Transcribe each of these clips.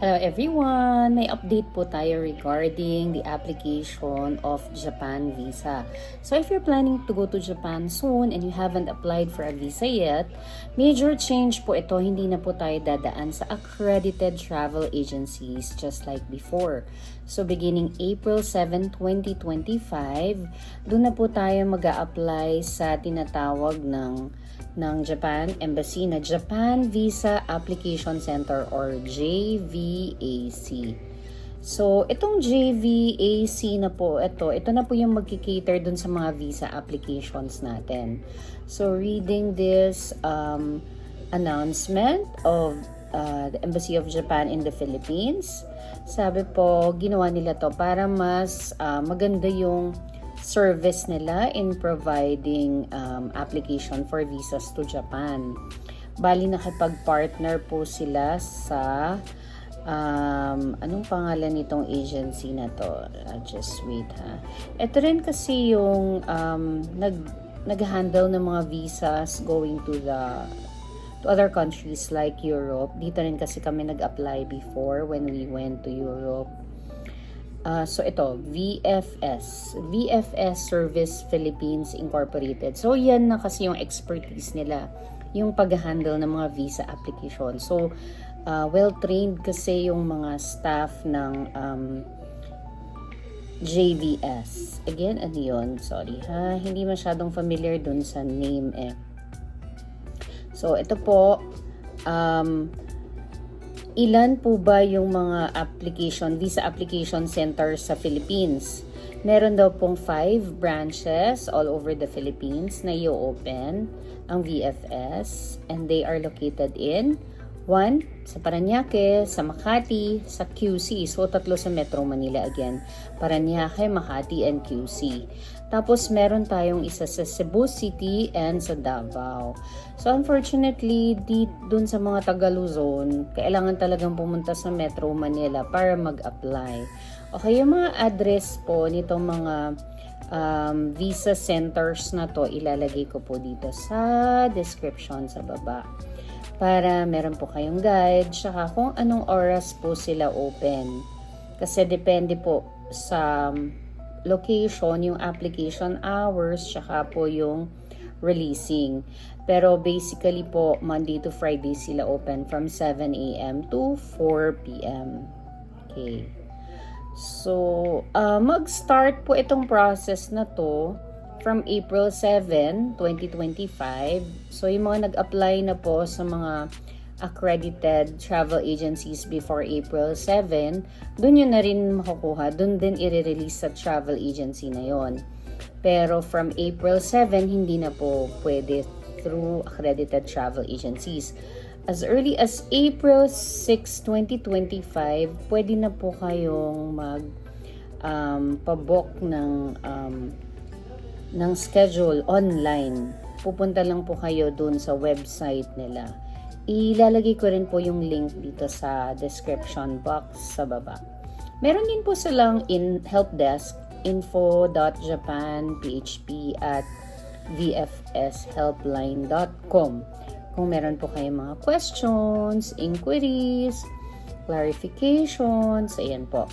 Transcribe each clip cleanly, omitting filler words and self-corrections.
Hello everyone! May update po tayo regarding the application of Japan visa. So if you're planning to go to Japan soon and you haven't applied for a visa yet, major change po ito. Hindi na po tayo dadaan sa accredited travel agencies just like before. So beginning April 7, 2025, doon na po tayo mag-a-apply sa tinatawag ng Japan Embassy na Japan Visa Application Center or JVAC. So, itong JVAC na po, ito na po yung magkikater dun sa mga visa applications natin. So, reading this announcement of the Embassy of Japan in the Philippines, sabi po, ginawa nila to para mas maganda yung service nila in providing application for visas to Japan. Bali nakipag-partner po sila sa anong pangalan nitong agency na to? Just wait ha. Ito rin kasi yung nag-handle ng mga visas going to other countries like Europe. Dito rin kasi kami nag-apply before when we went to Europe. So ito, VFS Service Philippines Incorporated. So yan na kasi yung expertise nila, yung pag-handle ng mga visa application. So well-trained kasi yung mga staff ng JVS. Again, ano yun? Sorry ha, hindi masyadong familiar dun sa name eh. So ito po, ilan po ba yung mga visa application centers sa Philippines? Meron daw pong 5 branches all over the Philippines na i-open ang VFS, and they are located in 1 sa Parañaque, sa Makati, sa QC. So, 3 sa Metro Manila again. Parañaque, Makati, and QC. Tapos, meron tayong isa sa Cebu City and sa Davao. So, unfortunately, dun sa mga taga-Luzon, kailangan talagang pumunta sa Metro Manila para mag-apply. Okay, yung mga address po nitong mga visa centers na to, ilalagay ko po dito sa description sa baba. Para meron po kayong guide, tsaka kung anong oras po sila open. Kasi depende po sa location, yung application hours, tsaka po yung releasing. Pero basically po, Monday to Friday sila open from 7 a.m. to 4 p.m. Okay. So, mag-start po itong process na to from April 7, 2025. So, yung mga nag-apply na po sa mga accredited travel agencies before April 7, dun yun na rin makukuha. Dun din i-release sa travel agency na yon. Pero from April 7, hindi na po pwede through accredited travel agencies. As early as April 6, 2025, pwede na po kayong mag-pabook ng schedule online. Pupunta lang po kayo dun sa website nila. Ilalagay ko rin po yung link dito sa description box sa baba. Meron din po silang helpdesk info.japanphp@vfshelpline.com. Kung meron po kayong mga questions, inquiries, clarifications, ayan po.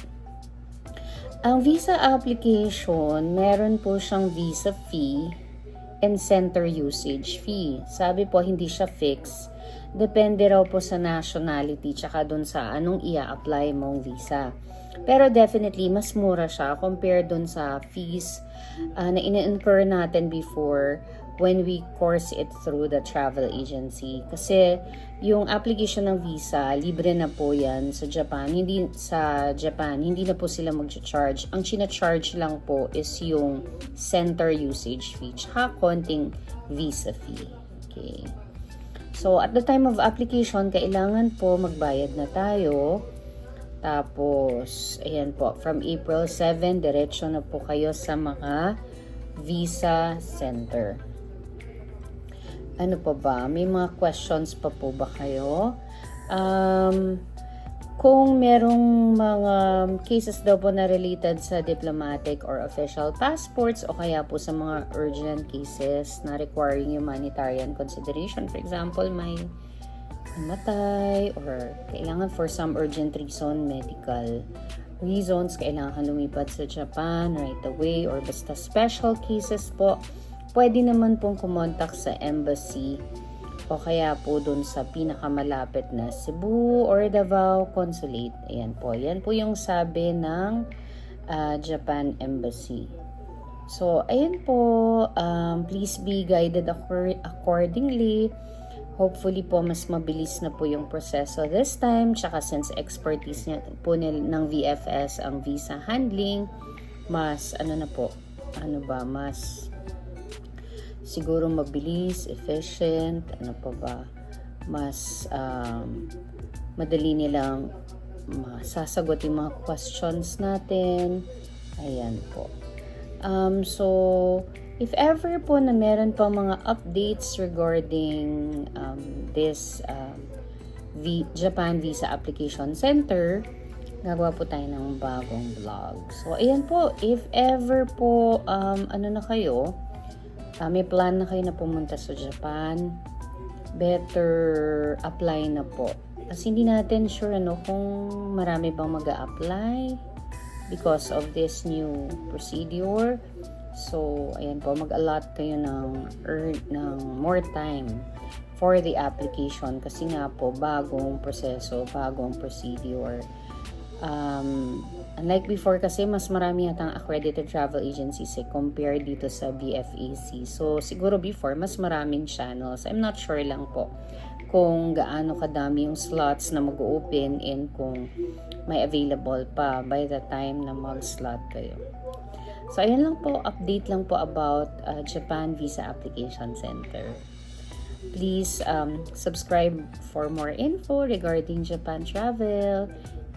Ang visa application, meron po siyang visa fee and center usage fee. Sabi po, hindi siya fixed. Depende raw po sa nationality tsaka dun sa anong ia-apply mong visa. Pero definitely, mas mura siya compared dun sa fees na ina-incur natin before when we course it through the travel agency. Kasi yung application ng visa, libre na po yan sa Japan. Hindi na po sila mag-charge. Ang china-charge lang po is yung center usage fee tsaka konting visa fee. Okay. So, at the time of application, kailangan po magbayad na tayo. Tapos, ayan po, from April 7, diretso na po kayo sa mga visa center. Ano pa ba? May mga questions pa po ba kayo? Kung merong mga cases daw po na related sa diplomatic or official passports o kaya po sa mga urgent cases na requiring humanitarian consideration. For example, may namatay or kailangan for some urgent reason, medical reasons, kailangan ka lumipat sa Japan right away or basta special cases po, pwede naman pong kumontak sa embassy o kaya po dun sa pinakamalapit na Cebu or Davao Consulate. Ayan po, yan po yung sabi ng Japan Embassy. So, ayan po, please be guided accordingly. Hopefully po, mas mabilis na po yung proseso this time. Tsaka since expertise niya po ng VFS ang visa handling, mas mas siguro mabilis, efficient, mas madali nilang masasagot yung mga questions natin. Ayan po. So, if ever po na meron pa mga updates regarding this Japan Visa Application Center, gagawa po tayo ng bagong vlog. So, ayan po. If ever po, may plan na kayo na pumunta sa Japan, better apply na po. Kasi hindi natin sure kung marami bang mag-a-apply because of this new procedure. So, ayan po, mag-allot kayo ng more time for the application kasi nga po, bagong proseso, bagong procedure. Unlike before kasi, mas marami yatang accredited travel agencies compared dito sa BFAC. So, siguro before, mas maraming channels. I'm not sure lang po kung gaano kadami yung slots na mag-open and kung may available pa by the time na mag-slot kayo. So, ayan lang po, update lang po about Japan Visa Application Center. Please subscribe for more info regarding Japan travel.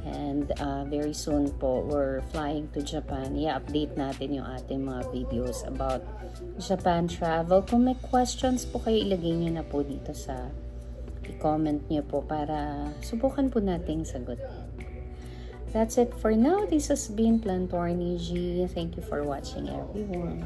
And very soon po, we're flying to Japan. I-update natin yung ating mga videos about Japan travel. Kung may questions po kayo, ilagay nyo na po dito i-comment nyo po para subukan po nating sagutin. That's it for now. This has been Plantorni G. Thank you for watching, everyone.